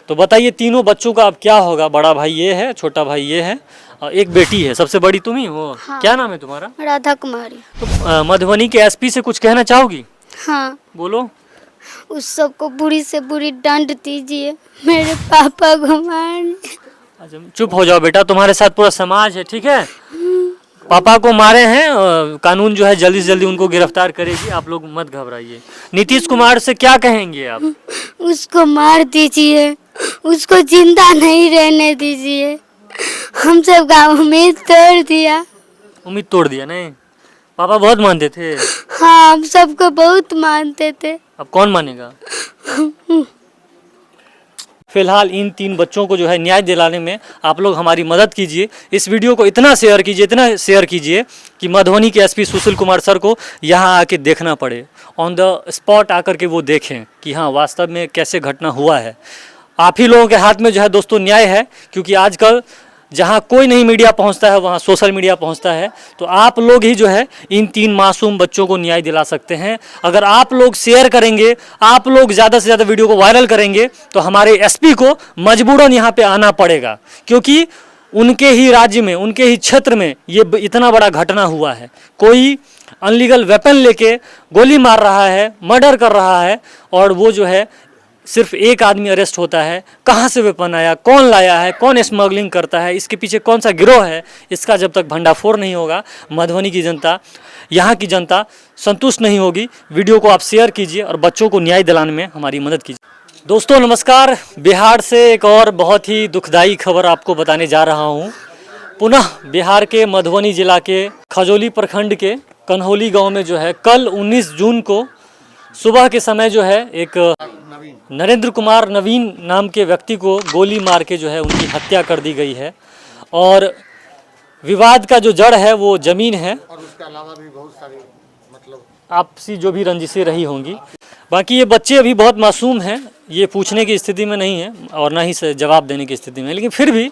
तो बताइए तीनों बच्चों का अब क्या होगा? बड़ा भाई ये है, छोटा भाई ये है और एक बेटी है, सबसे बड़ी तुम ही हो। हाँ। क्या नाम है तुम्हारा? राधा कुमारी। तो मधुबनी के एसपी से कुछ कहना चाहोगी? हाँ, बोलो। उस सबको बुरी से बुरी दंड दीजिए, मेरे पापा को मार। अच्छा चुप हो जाओ बेटा, तुम्हारे साथ पूरा समाज है, ठीक है। पापा को मारे हैं, कानून जो है जल्दी से जल्दी उनको गिरफ्तार करेगी, आप लोग मत घबराइए। नीतीश कुमार से क्या कहेंगे आप? उसको मार दीजिए, उसको जिंदा नहीं रहने दीजिए। हम सब गाँव में तोड़ दिया। उम्मीद तोड़ दिया नहीं? पापा बहुत मानते थे। हाँ, हम सबको बहुत मानते थे। अब कौन मानेगा? फिलहाल इन 3 बच्चों को जो है न्याय दिलाने में आप लोग हमारी मदद कीजिए। इस वीडियो को इतना शेयर कीजिए कि मधुबनी के एसपी सुशील कुमार सर को यहाँ आके देखना पड़े, ऑन द स्पॉट आकर के वो देखें कि हाँ वास्तव में कैसे घटना हुआ है। आप ही लोगों के हाथ में जो है दोस्तों न्याय है, क्योंकि आजकल जहाँ कोई नहीं मीडिया पहुँचता है वहाँ सोशल मीडिया पहुँचता है। तो आप लोग ही जो है इन 3 मासूम बच्चों को न्याय दिला सकते हैं। अगर आप लोग शेयर करेंगे, आप लोग ज़्यादा से ज़्यादा वीडियो को वायरल करेंगे तो हमारे एसपी को मजबूरन यहाँ पे आना पड़ेगा, क्योंकि उनके ही राज्य में, उनके ही क्षेत्र में ये इतना बड़ा घटना हुआ है। कोई अनलीगल वेपन लेके गोली मार रहा है, मर्डर कर रहा है, और वो जो है सिर्फ एक आदमी अरेस्ट होता है। कहाँ से वेपन आया, कौन लाया है, कौन स्मगलिंग करता है, इसके पीछे कौन सा गिरोह है, इसका जब तक भंडाफोड़ नहीं होगा मधुबनी की जनता, यहाँ की जनता संतुष्ट नहीं होगी। वीडियो को आप शेयर कीजिए और बच्चों को न्याय दिलाने में हमारी मदद कीजिए। दोस्तों नमस्कार, बिहार से एक और बहुत ही दुखदाई खबर आपको बताने जा रहा हूँ। पुनः बिहार के मधुबनी जिला के खजौली प्रखंड के कन्हौली गाँव में जो है कल 19 जून को सुबह के समय जो है एक नरेंद्र कुमार नवीन नाम के व्यक्ति को गोली मार के जो है उनकी हत्या कर दी गई है। और विवाद का जो जड़ है वो जमीन है, और उसके अलावा भी बहुत सारी मतलब आपसी जो भी रंजिशें रही होंगी। बाकी ये बच्चे अभी बहुत मासूम हैं, ये पूछने की स्थिति में नहीं है और ना ही जवाब देने की स्थिति में, लेकिन फिर भी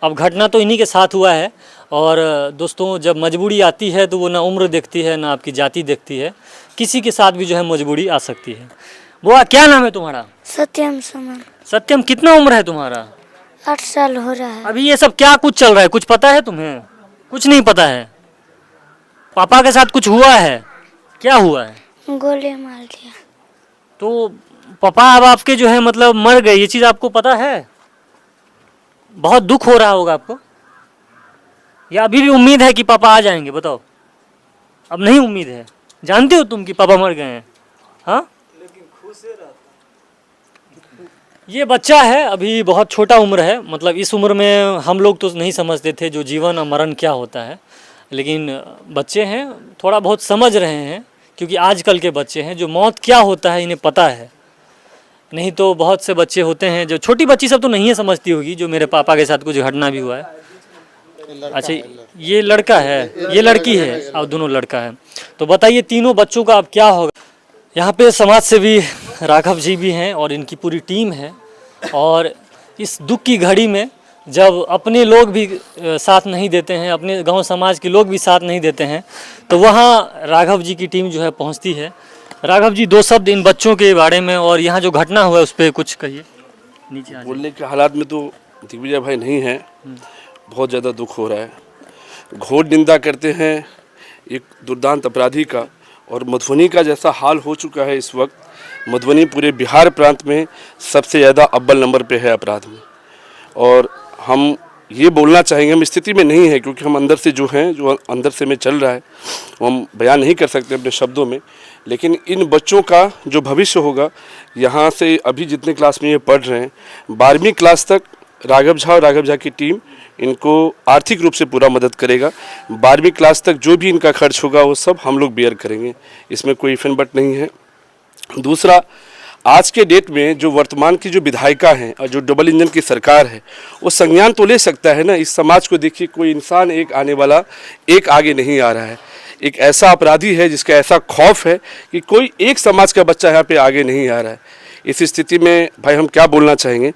अब घटना तो इन्हीं के साथ हुआ है। और दोस्तों जब मजबूरी आती है तो वो ना उम्र देखती है ना आपकी जाति देखती है, किसी के साथ भी जो है मजबूरी आ सकती है। बुआ क्या नाम है तुम्हारा? सत्यम सुमन। सत्यम कितना उम्र है तुम्हारा? 8 साल हो रहा है। अभी ये सब क्या कुछ चल रहा है, कुछ पता है तुम्हें? कुछ नहीं पता है। पापा के साथ कुछ हुआ है? क्या हुआ है? गोली मार दिया। तो पापा अब आपके जो है मतलब मर गए, ये चीज़ आपको पता है? बहुत दुख हो रहा होगा आपको, या अभी भी उम्मीद है कि पापा आ जाएंगे? बताओ, अब नहीं उम्मीद है? जानते हो तुम कि पापा मर गए हैं? हाँ, ये बच्चा है, अभी बहुत छोटा उम्र है। मतलब इस उम्र में हम लोग तो नहीं समझते थे जो जीवन और मरण क्या होता है, लेकिन बच्चे हैं थोड़ा बहुत समझ रहे हैं, क्योंकि आजकल के बच्चे हैं जो मौत क्या होता है इन्हें पता है। नहीं तो बहुत से बच्चे होते हैं जो, छोटी बच्ची सब तो नहीं है समझती होगी, जो मेरे पापा के साथ कुछ घटना भी हुआ है। अच्छा ये लड़का है, ये लड़की है, और दोनों लड़का है। तो बताइए तीनों बच्चों का अब क्या होगा? यहाँ पे समाज सेवी राघव जी भी हैं और इनकी पूरी टीम है। और इस दुख की घड़ी में जब अपने लोग भी साथ नहीं देते हैं, अपने गांव समाज के लोग भी साथ नहीं देते हैं, तो वहाँ राघव जी की टीम जो है पहुँचती है। राघव जी 2 शब्द इन बच्चों के बारे में और यहाँ जो घटना हुआ है उस पर कुछ कहिए। नीचे बोलने के हालात में तो दिग्विजय भाई नहीं है, बहुत ज़्यादा दुख हो रहा है। घोर निंदा करते हैं एक दुर्दांत अपराधी का, और मधुबनी का जैसा हाल हो चुका है इस वक्त, मधुबनी पूरे बिहार प्रांत में सबसे ज़्यादा अव्वल नंबर पे है अपराध में। और हम ये बोलना चाहेंगे, हम स्थिति में नहीं है क्योंकि हम अंदर से जो हैं, जो अंदर से में चल रहा है वो हम बयान नहीं कर सकते अपने शब्दों में, लेकिन इन बच्चों का जो भविष्य होगा, यहाँ से अभी जितने क्लास में ये पढ़ रहे हैं 12वीं क्लास तक राघव झा और राघव झा की टीम इनको आर्थिक रूप से पूरा मदद करेगा। 12वीं क्लास तक जो भी इनका खर्च होगा वो सब हम लोग बेयर करेंगे, इसमें कोई इफन बट नहीं है। दूसरा, आज के डेट में जो वर्तमान की जो विधायिका हैं और जो डबल इंजन की सरकार है, वो संज्ञान तो ले सकता है ना। इस समाज को देखिए, कोई इंसान एक आने वाला एक आगे नहीं आ रहा है। एक ऐसा अपराधी है जिसका ऐसा खौफ है कि कोई एक समाज का बच्चा यहाँ पे आगे नहीं आ रहा है। इस स्थिति में भाई हम क्या बोलना चाहेंगे,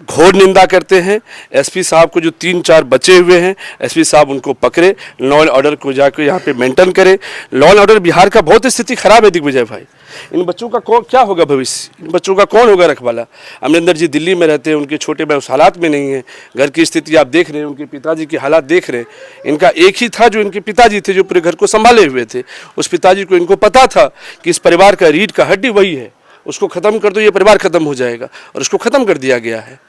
घोर निंदा करते हैं। एसपी साहब को जो 3-4 बचे हुए हैं, एसपी साहब उनको पकड़े, लॉ एंड ऑर्डर को जाकर यहाँ पे मेंटेन करें। लॉ एंड ऑर्डर बिहार का बहुत स्थिति खराब है दिग्विजय भाई। इन बच्चों का क्या होगा भविष्य, इन बच्चों का कौन होगा रखवाला। अमरिंदर जी दिल्ली में रहते हैं, उनके छोटे भाई उस हालात में नहीं है, घर की स्थिति आप देख रहे हैं, उनके पिताजी के हालात देख रहे हैं। इनका एक ही था जो इनके पिताजी थे, जो पूरे घर को संभाले हुए थे। उस पिताजी को इनको पता था कि इस परिवार का रीढ़ का हड्डी वही है, उसको ख़त्म कर दो ये परिवार ख़त्म हो जाएगा, और उसको ख़त्म कर दिया गया है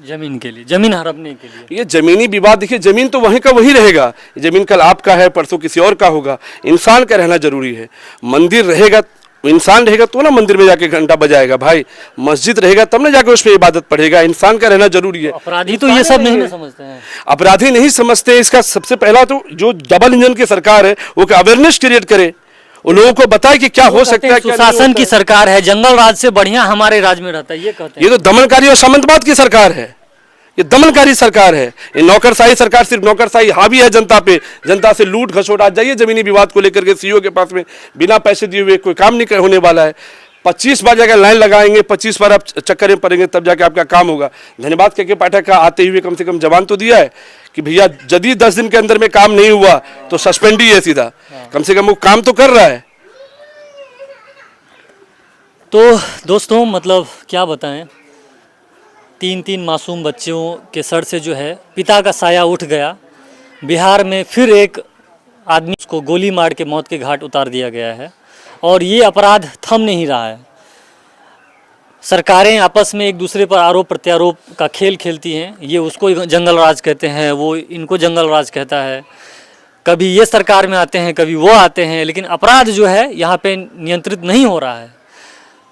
जमीन के लिए, जमीन हड़पने के लिए। ये जमीनी विवाद, देखिए जमीन तो वहीं का वही रहेगा, जमीन कल आपका है, परसों किसी और का होगा। इंसान का रहना जरूरी है। मंदिर रहेगा, इंसान रहेगा तो ना मंदिर में जाके घंटा बजाएगा भाई, मस्जिद रहेगा तब ना जाके उस पर इबादत पढ़ेगा। इंसान का रहना जरूरी है। अपराधी तो ये सब नहीं ना समझते हैं, अपराधी नहीं समझते। इसका सबसे पहला तो जो डबल इंजन की सरकार है वो अवेयरनेस क्रिएट करे, उन लोगों को बताए कि क्या हो सकता है। सुशासन की सरकार है, जंगल राज से बढ़िया हमारे राज में रहता है, ये कहते हैं। ये तो दमनकारी और सामंतवाद की सरकार है, ये दमनकारी सरकार है। ये नौकरशाही सरकार सिर्फ नौकरशाही हावी है जनता पे, जनता से लूट घसोट। आज जाइए जमीनी विवाद को लेकर के सीईओ के पास में, बिना पैसे दिए हुए कोई काम नहीं होने वाला है। 25 बार जाकर लाइन लगाएंगे, 25 बार आप चक्कर में पड़ेंगे, तब जाके आपका काम होगा। धन्यवाद के पाठक का आते हुए कम से कम जवान तो दिया है कि भैया यदि 10 दिन के अंदर में काम नहीं हुआ तो सस्पेंड ही है सीधा, कम से कम वो काम तो कर रहा है। तो दोस्तों मतलब क्या बताएं, 3 मासूम बच्चों के सर से जो है पिता का साया उठ गया। बिहार में फिर एक आदमी को गोली मार के मौत के घाट उतार दिया गया है, और ये अपराध थम नहीं रहा है। सरकारें आपस में एक दूसरे पर आरोप प्रत्यारोप का खेल खेलती हैं। ये उसको जंगल राज कहते हैं, वो इनको जंगल राज कहता है। कभी ये सरकार में आते हैं, कभी वो आते हैं, लेकिन अपराध जो है यहाँ पे नियंत्रित नहीं हो रहा है।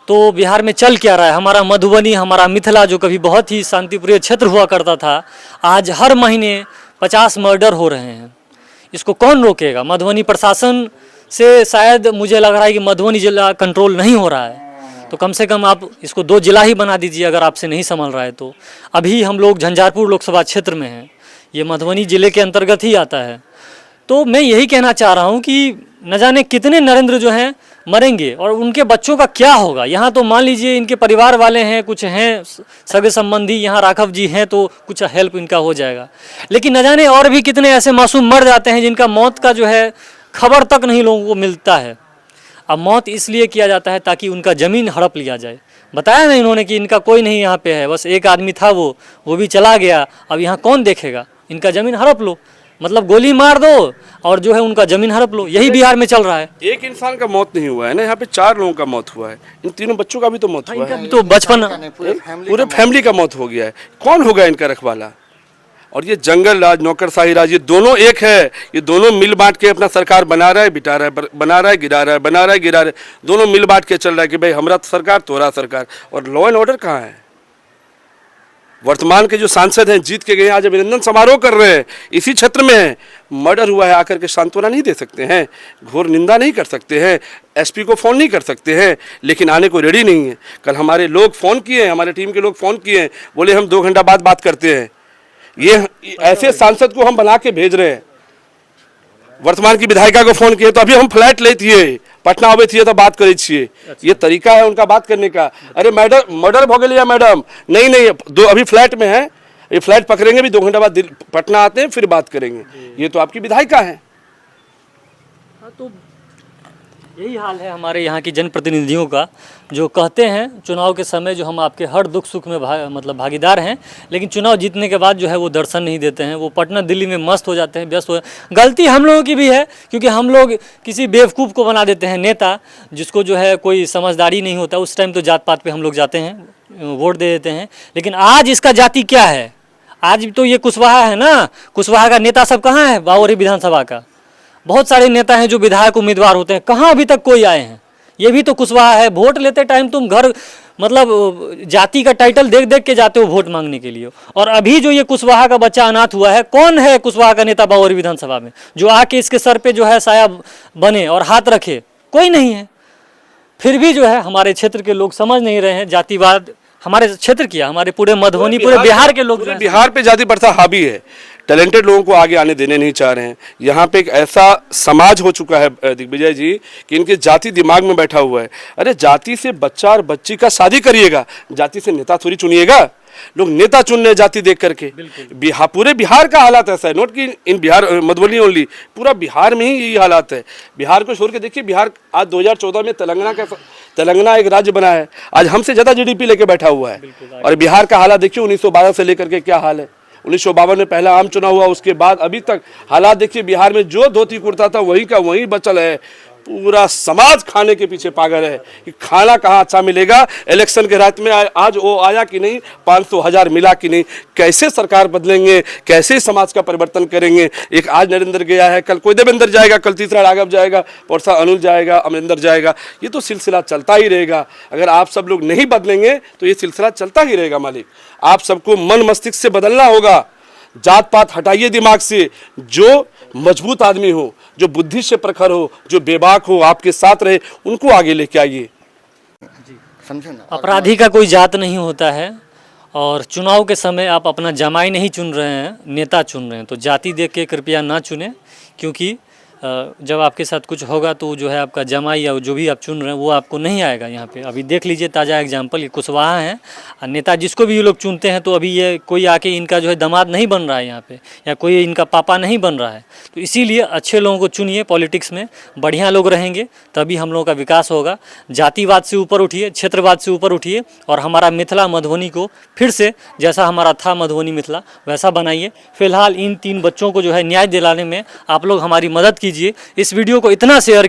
तो बिहार में चल क्या रहा है? हमारा मधुबनी, हमारा मिथिला जो कभी बहुत ही शांतिप्रिय क्षेत्र हुआ करता था, आज हर महीने 50 मर्डर हो रहे हैं। इसको कौन रोकेगा? मधुबनी प्रशासन से शायद मुझे लग रहा है कि मधुबनी जिला कंट्रोल नहीं हो रहा है। तो कम से कम आप इसको 2 जिला ही बना दीजिए अगर आपसे नहीं संभल रहा है तो। अभी हम लोग झंझारपुर लोकसभा क्षेत्र में हैं, ये मधुबनी जिले के अंतर्गत ही आता है। तो मैं यही कहना चाह रहा हूँ कि न जाने कितने नरेंद्र जो हैं मरेंगे और उनके बच्चों का क्या होगा। यहाँ तो मान लीजिए इनके परिवार वाले हैं, कुछ हैं सगे संबंधी, यहाँ राघव जी हैं तो कुछ हेल्प इनका हो जाएगा, लेकिन न जाने और भी कितने ऐसे मासूम मर जाते हैं जिनका मौत का जो है खबर तक नहीं लोगों को मिलता है। अब मौत इसलिए किया जाता है ताकि उनका ज़मीन हड़प लिया जाए। बताया ना इन्होंने कि इनका कोई नहीं यहाँ पे है, बस एक आदमी था, वो भी चला गया। अब यहाँ कौन देखेगा? इनका ज़मीन हड़प लो, मतलब गोली मार दो और जो है उनका जमीन हड़प लो। यही बिहार में चल रहा है। एक इंसान का मौत नहीं हुआ है ना, यहाँ पे 4 लोगों का मौत हुआ है। इन 3 बच्चों का भी तो मौत हुआ है। तो बचपन पूरे फैमिली का मौत हो गया है। कौन होगा इनका रखवाला? और ये जंगल राज, नौकरशाही राज, ये दोनों एक है। ये दोनों मिल बांट के अपना सरकार बना रहा है, बिटा रहा है, बना रहा है, गिरा रहा है, बना रहा है, गिरा रहा है। दोनों मिल बांट के चल रहा है कि भाई हमारा सरकार, तोरा सरकार। और लॉ एंड ऑर्डर कहाँ है? वर्तमान के जो सांसद हैं जीत के गए, आज अभिनंदन समारोह कर रहे हैं, इसी क्षेत्र में है। मर्डर हुआ है, आकर के सांत्वना नहीं दे सकते हैं, घोर निंदा नहीं कर सकते हैं, एसपी को फ़ोन नहीं कर सकते हैं, लेकिन आने को रेडी नहीं है। कल हमारे लोग फ़ोन किए, हमारे टीम के लोग फ़ोन किए, बोले हम 2 घंटा बाद बात करते हैं। ये ऐसे सांसद को हम बना के भेज रहे हैं। वर्तमान की विधायिका को फ़ोन किए तो अभी हम फ्लैट लेती है, पटना आवे थी तो बात करे छिए। ये तरीका है उनका बात करने का। अरे मैडम मर्डर हो गया मैडम, नहीं दो अभी फ्लैट में है, ये फ्लैट पकड़ेंगे भी 2 घंटा बाद पटना आते हैं फिर बात करेंगे। ये तो आपकी विधायिका है। तो यही हाल है हमारे यहाँ की जनप्रतिनिधियों का, जो कहते हैं चुनाव के समय जो हम आपके हर दुख सुख में मतलब भागीदार हैं, लेकिन चुनाव जीतने के बाद जो है वो दर्शन नहीं देते हैं। वो पटना दिल्ली में मस्त हो जाते हैं, व्यस्त हो। गलती हम लोगों की भी है, क्योंकि हम लोग किसी बेवकूफ़ को बना देते हैं नेता, जिसको जो है कोई समझदारी नहीं होता। उस टाइम तो जात पात पे हम लोग जाते हैं, वोट दे देते हैं। लेकिन आज इसका जाति क्या है? आज तो ये कुशवाहा है ना, कुशवाहा का नेता सब कहाँ है? बावरी विधानसभा का बहुत सारे नेता हैं जो विधायक उम्मीदवार होते हैं, कहाँ अभी तक कोई आए हैं? ये भी तो कुशवाहा है। वोट लेते टाइम तुम घर मतलब जाति का टाइटल देख देख के जाते हो वोट मांगने के लिए। और अभी जो ये कुशवाहा का बच्चा अनाथ हुआ है, कौन है कुशवाहा का नेता बावरी विधानसभा में जो आके इसके सर पे जो है साया बने और हाथ रखे? कोई नहीं है। फिर भी जो है हमारे क्षेत्र के लोग समझ नहीं रहे हैं। जातिवाद हमारे क्षेत्र किया, हमारे पूरे मधुबनी, पूरे बिहार के लोग, बिहार पे जाति प्रथा हावी है। टैलेंटेड लोगों को आगे आने देने नहीं चाह रहे हैं। यहाँ पे एक ऐसा समाज हो चुका है दिग्विजय जी कि इनके जाति दिमाग में बैठा हुआ है। अरे जाति से बच्चा और बच्ची का शादी करिएगा, जाति से नेता थोड़ी चुनिएगा। लोग नेता चुन रहे जाति देख करके। बिहार, पूरे बिहार का हालात ऐसा है, नोट कि इन बिहार मधुबनी ओनली, पूरा बिहार में ही यही हालात है। बिहार को छोड़ के देखिए, बिहार आज 2014 में तेलंगाना एक राज्य बना है, आज हमसे ज़्यादा जीडीपी लेके बैठा हुआ है। और बिहार का हालात देखिए 1952 से लेकर के क्या हाल है। 1952 में पहला आम चुनाव हुआ, उसके बाद अभी तक हालात देखिए बिहार में, जो धोती कुर्ता था वही का वही बचल है। पूरा समाज खाने के पीछे पागल है कि खाना कहाँ अच्छा मिलेगा। इलेक्शन के रात में आज वो आया कि नहीं, 500,000 मिला कि नहीं, कैसे सरकार बदलेंगे, कैसे समाज का परिवर्तन करेंगे। एक आज नरेंद्र गया है, कल कोई देवेंद्र जाएगा, कल तीसरा राघव जाएगा, परसा अनुल जाएगा, अमरिंदर जाएगा। ये तो सिलसिला चलता ही रहेगा। अगर आप सब लोग नहीं बदलेंगे तो ये सिलसिला चलता ही रहेगा मालिक। आप सबको मन मस्तिष्क से बदलना होगा। जात पात हटाइए दिमाग से। जो मजबूत आदमी हो, जो बुद्धि से प्रखर हो, जो बेबाक हो, आपके साथ रहे, उनको आगे लेके आइए। समझे ना। अपराधी का कोई जात नहीं होता है, और चुनाव के समय आप अपना जमाई नहीं चुन रहे हैं, नेता चुन रहे हैं। तो जाति देख के कृपया ना चुनें, क्योंकि जब आपके साथ कुछ होगा तो जो है आपका जमाई या जो भी आप चुन रहे हैं वो आपको नहीं आएगा यहाँ पे। अभी देख लीजिए ताज़ा एग्जांपल, ये कुशवाहा हैं, नेता जिसको भी ये लोग चुनते हैं तो अभी ये कोई आके इनका जो है दामाद नहीं बन रहा है यहाँ पे, या कोई इनका पापा नहीं बन रहा है। तो इसीलिए अच्छे लोगों को चुनिए, पॉलिटिक्स में बढ़िया लोग रहेंगे तभी हम लोगों का विकास होगा। जातिवाद से ऊपर उठिए, क्षेत्रवाद से ऊपर उठिए, और हमारा मिथिला मधुबनी को फिर से जैसा हमारा था मधुबनी मिथिला वैसा बनाइए। फिलहाल इन 3 बच्चों को जो है न्याय दिलाने में आप लोग हमारी मदद कीजिए। इस वीडियो को इतना शेयर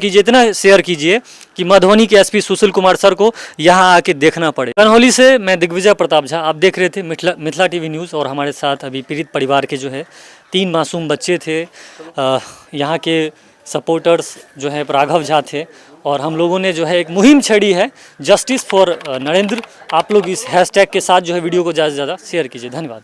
कीजिए कि मधुबनी के एसपी सुशील कुमार सर को यहाँ आके देखना पड़े। कन्हौली से मैं दिग्विजय प्रताप झा, आप देख रहे थे मिथिला टीवी न्यूज़। और हमारे साथ अभी पीड़ित परिवार के जो है 3 मासूम बच्चे थे, यहाँ के सपोर्टर्स जो है राघव झा थे, और हम लोगों ने जो है एक मुहिम छेड़ी है, जस्टिस फॉर नरेंद्र। आप लोग इस हैशटैग के साथ जो है वीडियो को ज़्यादा से ज़्यादा शेयर कीजिए। धन्यवाद।